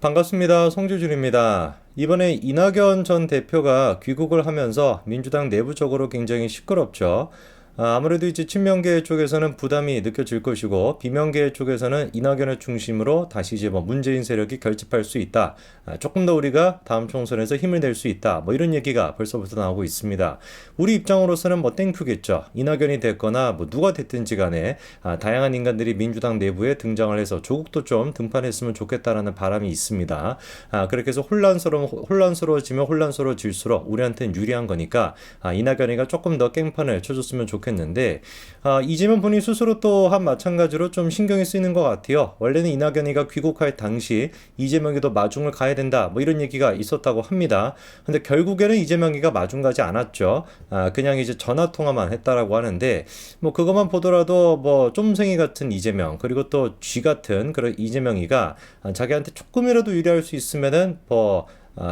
반갑습니다. 송주준입니다. 이번에 이낙연 전 대표가 귀국을 하면서 민주당 내부적으로 굉장히 시끄럽죠. 아무래도 이제 친명계 쪽에서는 부담이 느껴질 것이고 비명계 쪽에서는 이낙연을 중심으로 다시 이제 뭐 문재인 세력이 결집할 수 있다. 조금 더 우리가 다음 총선에서 힘을 낼 수 있다. 뭐 이런 얘기가 벌써부터 나오고 있습니다. 우리 입장으로서는 뭐 땡큐겠죠. 이낙연이 됐거나 뭐 누가 됐든지 간에 다양한 인간들이 민주당 내부에 등장을 해서 조국도 좀 등판했으면 좋겠다라는 바람이 있습니다. 그렇게 해서 혼란스러워지면 혼란스러워질수록 우리한테는 유리한 거니까 이낙연이가 조금 더 깽판을 쳐줬으면 좋겠는데 이재명 본인 스스로 또한 마찬가지로 좀 신경이 쓰이는 것 같아요. 원래는 이낙연이가 귀국할 당시 이재명이도 마중을 가야 된다 뭐 이런 얘기가 있었다고 합니다. 근데 결국에는 이재명이가 마중 가지 않았죠. 그냥 이제 전화 통화만 했다라고 하는데 뭐 그것만 보더라도 뭐 쫌생이 같은 이재명 그리고 또 쥐 같은 그런 이재명이가 자기한테 조금이라도 유리할 수 있으면은 뭐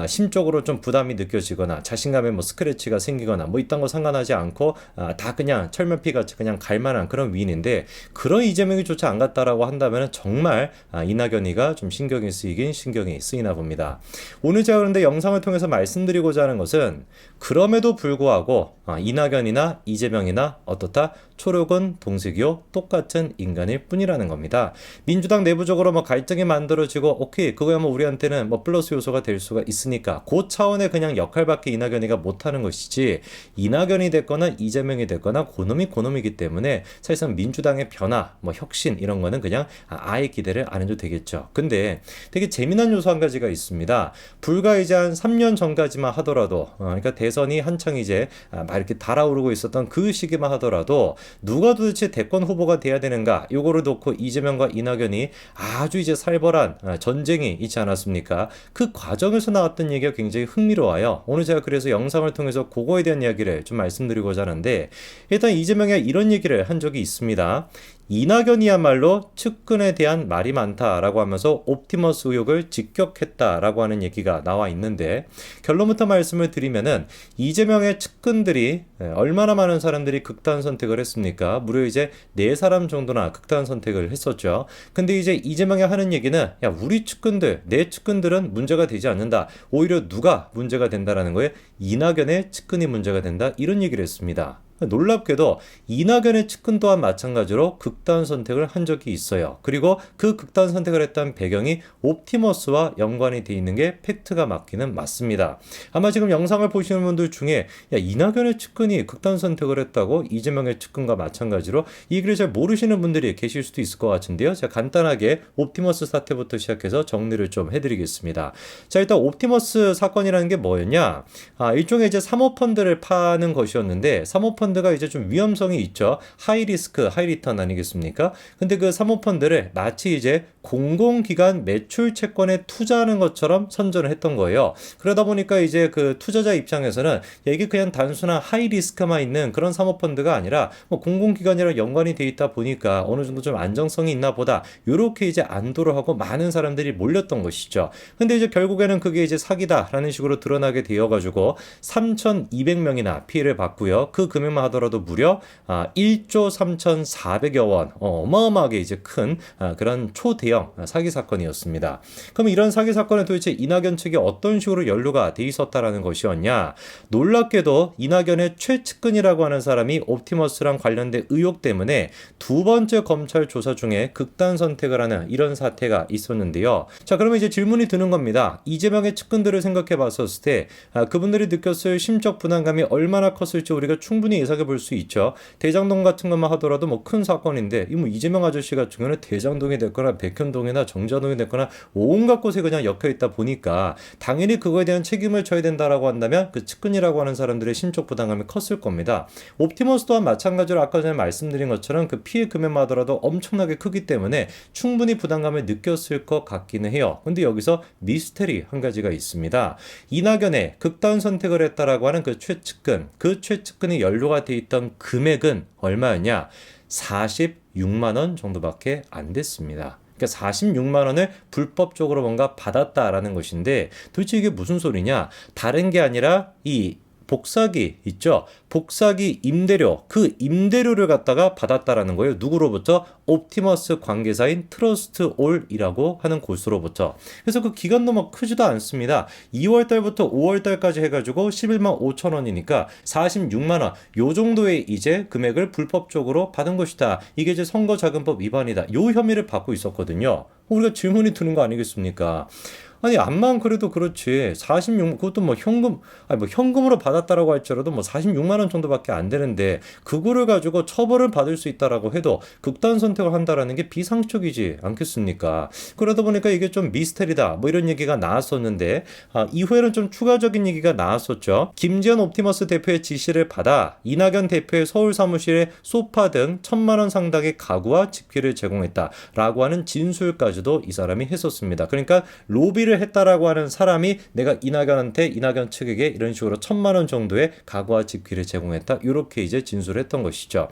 심적으로 좀 부담이 느껴지거나 자신감에 뭐 스크래치가 생기거나 뭐 이딴 거 상관하지 않고 다 그냥 철면피 같이 그냥 갈만한 그런 위인인데 그런 이재명이 조차 안 갔다라고 한다면 정말 이낙연이가 좀 신경이 쓰이긴 신경이 쓰이나 봅니다. 오늘 제가 그런데 영상을 통해서 말씀드리고자 하는 것은 그럼에도 불구하고 이낙연이나 이재명이나 어떻다 초록은 동색이요 똑같은 인간일 뿐이라는 겁니다. 민주당 내부적으로 뭐 갈등이 만들어지고 오케이 그거야 뭐 우리한테는 뭐 플러스 요소가 될 수가 있으니까 그 차원의 그냥 역할밖에 이낙연이가 못하는 것이지 이낙연이 됐거나 이재명이 됐거나 고놈이 고놈이기 때문에 사실상 민주당의 변화 뭐 혁신 이런 거는 그냥 아예 기대를 안 해도 되겠죠. 근데 되게 재미난 요소 한 가지가 있습니다. 불과 이제 한 3년 전까지만 하더라도 그러니까 대선이 한창 이제 막 이렇게 달아오르고 있었던 그 시기만 하더라도 누가 도대체 대권 후보가 돼야 되는가 요거를 놓고 이재명과 이낙연이 아주 이제 살벌한 전쟁이 있지 않았습니까? 그 과정에서 나왔던 얘기가 굉장히 흥미로워요. 오늘 제가 그래서 영상을 통해서 그거에 대한 이야기를 좀 말씀드리고자 하는데 일단 이재명이 이런 얘기를 한 적이 있습니다. 이낙연이야말로 측근에 대한 말이 많다라고 하면서 옵티머스 의혹을 직격했다라고 하는 얘기가 나와 있는데 결론부터 말씀을 드리면은 이재명의 측근들이 얼마나 많은 사람들이 극단 선택을 했습니까? 무려 이제 4사람 정도나 극단 선택을 했었죠. 근데 이제 이재명이 하는 얘기는 야 우리 측근들 내 측근들은 문제가 되지 않는다. 오히려 누가 문제가 된다라는 거에 이낙연의 측근이 문제가 된다 이런 얘기를 했습니다. 놀랍게도 이낙연의 측근 또한 마찬가지로 극단 선택을 한 적이 있어요. 그리고 그 극단 선택을 했던 배경이 옵티머스와 연관이 돼 있는 게 팩트가 맞기는 맞습니다. 아마 지금 영상을 보시는 분들 중에 야 이낙연의 측근이 극단 선택을 했다고 이재명의 측근과 마찬가지로 이 얘기를 잘 모르시는 분들이 계실 수도 있을 것 같은데요. 제가 간단하게 옵티머스 사태부터 시작해서 정리를 좀 해드리겠습니다. 자 일단 옵티머스 사건이라는 게 뭐였냐? 일종의 이제 사모펀드를 파는 것이었는데 사모펀드가 이제 좀 위험성이 있죠. 하이 리스크, 하이 리턴 아니겠습니까? 근데 그 사모펀드를 마치 이제 공공기관 매출 채권에 투자하는 것처럼 선전을 했던 거예요. 그러다 보니까 이제 그 투자자 입장에서는 야, 이게 그냥 단순한 하이 리스크만 있는 그런 사모펀드가 아니라 뭐 공공기관이랑 연관이 돼 있다 보니까 어느 정도 좀 안정성이 있나 보다. 요렇게 이제 안도를 하고 많은 사람들이 몰렸던 것이죠. 근데 이제 결국에는 그게 이제 사기다라는 식으로 드러나게 되어가지고 3,200명이나 피해를 받고요. 그 금액만 하더라도 무려 1조 3,400여 원 어마어마하게 이제 큰 그런 초대형 사기 사건이었습니다. 그럼 이런 사기 사건에 도대체 이낙연 측이 어떤 식으로 연루가 돼 있었다라는 것이었냐? 놀랍게도 이낙연의 최측근이라고 하는 사람이 옵티머스랑 관련된 의혹 때문에 두 번째 검찰 조사 중에 극단 선택을 하는 이런 사태가 있었는데요. 자, 그러면 이제 질문이 드는 겁니다. 이재명의 측근들을 생각해 봤었을 때 그분들이 느꼈을 심적 부담감이 얼마나 컸을지 우리가 충분히 예상해 볼 수 있죠. 대장동 같은 것만 하더라도 뭐 큰 사건인데 이 뭐 이재명 아저씨 같은 경우는 대장동이 됐거나 백현동이나 정자동이 됐거나 온갖 곳에 그냥 엮여 있다 보니까 당연히 그거에 대한 책임을 져야 된다라고 한다면 그 측근이라고 하는 사람들의 심적 부담감이 컸을 겁니다. 옵티머스 또한 마찬가지로 아까 전에 말씀드린 것처럼 그 피해 금액만 하더라도 엄청나게 크기 때문에 충분히 부담감을 느꼈을 것 같기는 해요. 근데 여기서 미스테리 한 가지가 있습니다. 이낙연의 극단 선택을 했다라고 하는 그 최측근이 연루가 돼 있던 금액은 얼마였냐? 46만 원 정도밖에 안 됐습니다. 그러니까 46만 원을 불법적으로 뭔가 받았다라는 것인데 도대체 이게 무슨 소리냐? 다른 게 아니라 이 복사기 있죠? 복사기 임대료, 그 임대료를 갖다가 받았다라는 거예요. 누구로부터? 옵티머스 관계사인 트러스트올이라고 하는 곳으로부터. 그래서 그 기간도 뭐 크지도 않습니다. 2월 달부터 5월 달까지 해가지고 11만 5천 원이니까 46만 원. 요 정도의 이제 금액을 불법적으로 받은 것이다. 이게 이제 선거자금법 위반이다. 요 혐의를 받고 있었거든요. 우리가 질문이 드는 거 아니겠습니까? 아니, 암만 그래도 그렇지. 46, 그것도 뭐 현금, 아니 뭐 현금으로 받았다라고 할지라도 뭐 46만 원 정도밖에 안 되는데, 그거를 가지고 처벌을 받을 수 있다라고 해도 극단 선택을 한다라는 게 비상식이지 않겠습니까? 그러다 보니까 이게 좀 미스테리다. 뭐 이런 얘기가 나왔었는데, 이후에는 좀 추가적인 얘기가 나왔었죠. 김지현 옵티머스 대표의 지시를 받아 이낙연 대표의 서울 사무실에 소파 등 1,000만 원 상당의 가구와 집기를 제공했다라고 하는 진술까지도 이 사람이 했었습니다. 그러니까 로비를 했다라고 하는 사람이 내가 이낙연한테, 이낙연 측에게 이런 식으로 1,000만 원 정도의 가구와 집기를 제공했다. 이렇게 이제 진술을 했던 것이죠.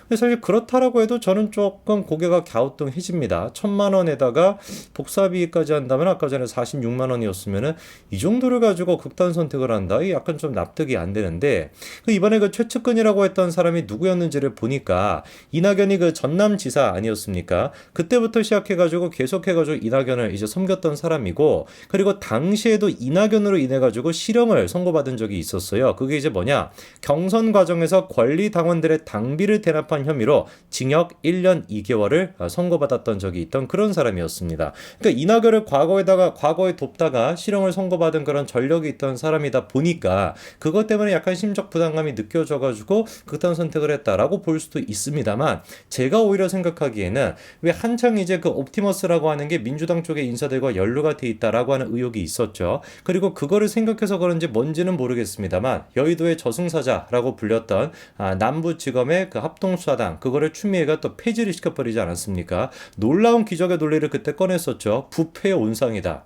사실 그렇다라고 해도 저는 조금 고개가 갸우뚱해집니다. 1,000만 원에다가 복사비까지 한다면 아까 전에 46만 원이었으면은 이 정도를 가지고 극단 선택을 한다. 이 약간 좀 납득이 안 되는데, 이번에 그 최측근이라고 했던 사람이 누구였는지를 보니까 이낙연이 그 전남지사 아니었습니까? 그때부터 시작해가지고 계속해가지고 이낙연을 이제 섬겼던 사람이고, 그리고 당시에도 이낙연으로 인해가지고 실형을 선고받은 적이 있었어요. 그게 이제 뭐냐? 경선 과정에서 권리 당원들의 당비를 대납한 혐의로 징역 1년 2개월을 선고받았던 적이 있던 그런 사람이었습니다. 그러니까 이낙연을 과거에 돕다가 실형을 선고받은 그런 전력이 있던 사람이다 보니까 그것 때문에 약간 심적 부담감이 느껴져가지고 극단 선택을 했다라고 볼 수도 있습니다만, 제가 오히려 생각하기에는 왜 한창 이제 그 옵티머스라고 하는 게 민주당 쪽의 인사들과 연루가 돼 있다라고 하는 의혹이 있었죠. 그리고 그거를 생각해서 그런지 뭔지는 모르겠습니다만, 여의도의 저승사자라고 불렸던 남부지검의 그 합동수사단, 그거를 추미애가 또 폐지를 시켜버리지 않았습니까? 놀라운 기적의 논리를 그때 꺼냈었죠. 부패의 온상이다.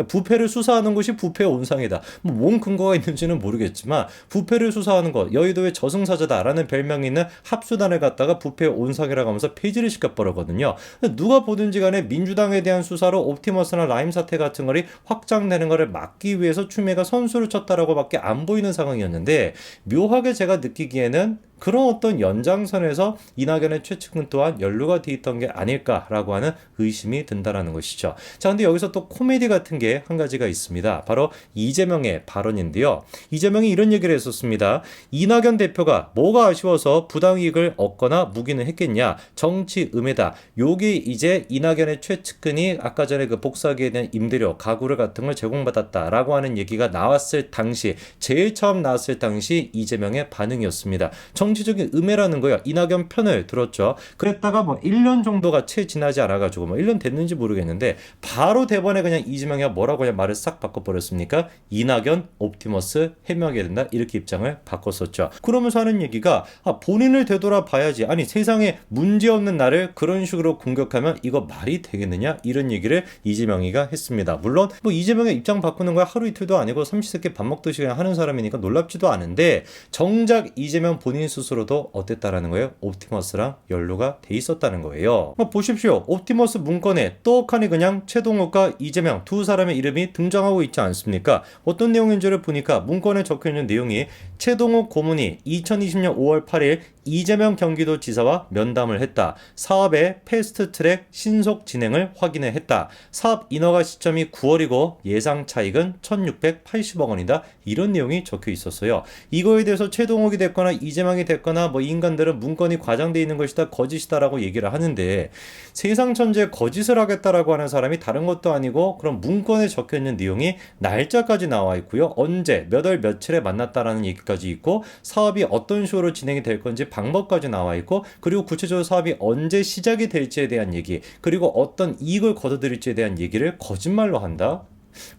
부패를 수사하는 것이 부패의 온상이다. 뭔 근거가 있는지는 모르겠지만 부패를 수사하는 것, 여의도의 저승사자다라는 별명이 있는 합수단을 갖다가 부패의 온상이라고 하면서 폐지를 시켜버렸거든요. 누가 보든지 간에 민주당에 대한 수사로 옵티머스나 라임 사태 같은 것이 확장되는 것을 막기 위해서 추미애가 선수를 쳤다라고 밖에 안 보이는 상황이었는데, 묘하게 제가 느끼기에는 그런 어떤 연장선에서 이낙연의 최측근 또한 연루가 돼 있던 게 아닐까라고 하는 의심이 든다라는 것이죠. 자, 근데 여기서 또 코미디 같은 게 한 가지가 있습니다. 바로 이재명의 발언인데요. 이재명이 이런 얘기를 했었습니다. 이낙연 대표가 뭐가 아쉬워서 부당이익을 얻거나 묵인을 했겠냐? 정치 음해다. 요게 이제 이낙연의 최측근이 아까 전에 그 복사기에 대한 임대료, 가구를 같은 걸 제공받았다라고 하는 얘기가 나왔을 당시, 제일 처음 나왔을 당시 이재명의 반응이었습니다. 정치적인 음해라는 거야. 이낙연 편을 들었죠. 그랬다가 뭐 1년 정도가 채 지나지 않아가지고 뭐 1년 됐는지 모르겠는데 바로 대번에 그냥 이재명이 뭐라고 그냥 말을 싹 바꿔버렸습니까? 이낙연 옵티머스 해명해야 된다. 이렇게 입장을 바꿨었죠. 그러면서 하는 얘기가 본인을 되돌아봐야지. 아니, 세상에 문제없는 나를 그런 식으로 공격하면 이거 말이 되겠느냐? 이런 얘기를 이재명이가 했습니다. 물론 뭐 이재명의 입장 바꾸는 거야 하루 이틀도 아니고 삼시세끼 밥 먹듯이 그냥 하는 사람이니까 놀랍지도 않은데, 정작 이재명 본인 스스로도 어땠다라는 거예요? 옵티머스랑 연루가 돼 있었다는 거예요. 보십시오. 옵티머스 문건에 떡하니 그냥 최동욱과 이재명 두 사람의 이름이 등장하고 있지 않습니까? 어떤 내용인지를 보니까 문건에 적혀있는 내용이 최동욱 고문이 2020년 5월 8일 이재명 경기도지사와 면담을 했다. 사업의 패스트트랙 신속 진행을 확인을 했다. 사업 인허가 시점이 9월이고 예상 차익은 1,680억 원이다. 이런 내용이 적혀 있었어요. 이거에 대해서 최동욱이 됐거나 이재명이 됐거나 뭐 인간들은 문건이 과장되어 있는 것이다, 거짓이다라고 얘기를 하는데, 세상 천지에 거짓을 하겠다라고 하는 사람이 다른 것도 아니고 그럼 문건에 적혀 있는 내용이 날짜까지 나와 있고요. 언제 몇 월 며칠에 만났다라는 얘기까지 있고, 사업이 어떤 식으로 진행이 될 건지 방법까지 나와 있고, 그리고 구체적으로 사업이 언제 시작이 될지에 대한 얘기, 그리고 어떤 이익을 거둬들일지에 대한 얘기를 거짓말로 한다?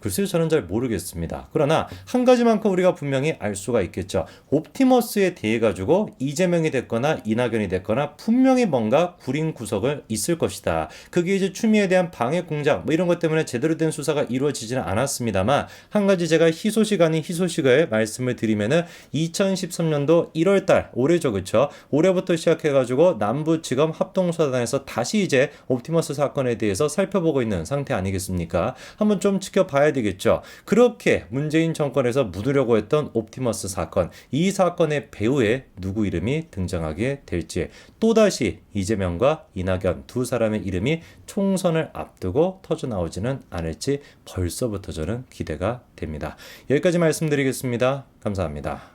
글쎄요, 저는 잘 모르겠습니다. 그러나 한 가지만큼 우리가 분명히 알 수가 있겠죠. 옵티머스에 대해 가지고 이재명이 됐거나 이낙연이 됐거나 분명히 뭔가 구린 구석을 있을 것이다. 그게 이제 추미애에 대한 방해 공작 뭐 이런 것 때문에 제대로 된 수사가 이루어지지는 않았습니다만, 한 가지 제가 희소식 아닌 희소식을 말씀을 드리면은 2013년도 1월달, 올해죠, 그쵸? 올해부터 시작해가지고 남부지검 합동수사단에서 다시 이제 옵티머스 사건에 대해서 살펴보고 있는 상태 아니겠습니까? 한번 좀 지켜봐 지켜봐야 되겠죠. 그렇게 문재인 정권에서 묻으려고 했던 옵티머스 사건, 이 사건의 배후에 누구 이름이 등장하게 될지, 또다시 이재명과 이낙연 두 사람의 이름이 총선을 앞두고 터져나오지는 않을지 벌써부터 저는 기대가 됩니다. 여기까지 말씀드리겠습니다. 감사합니다.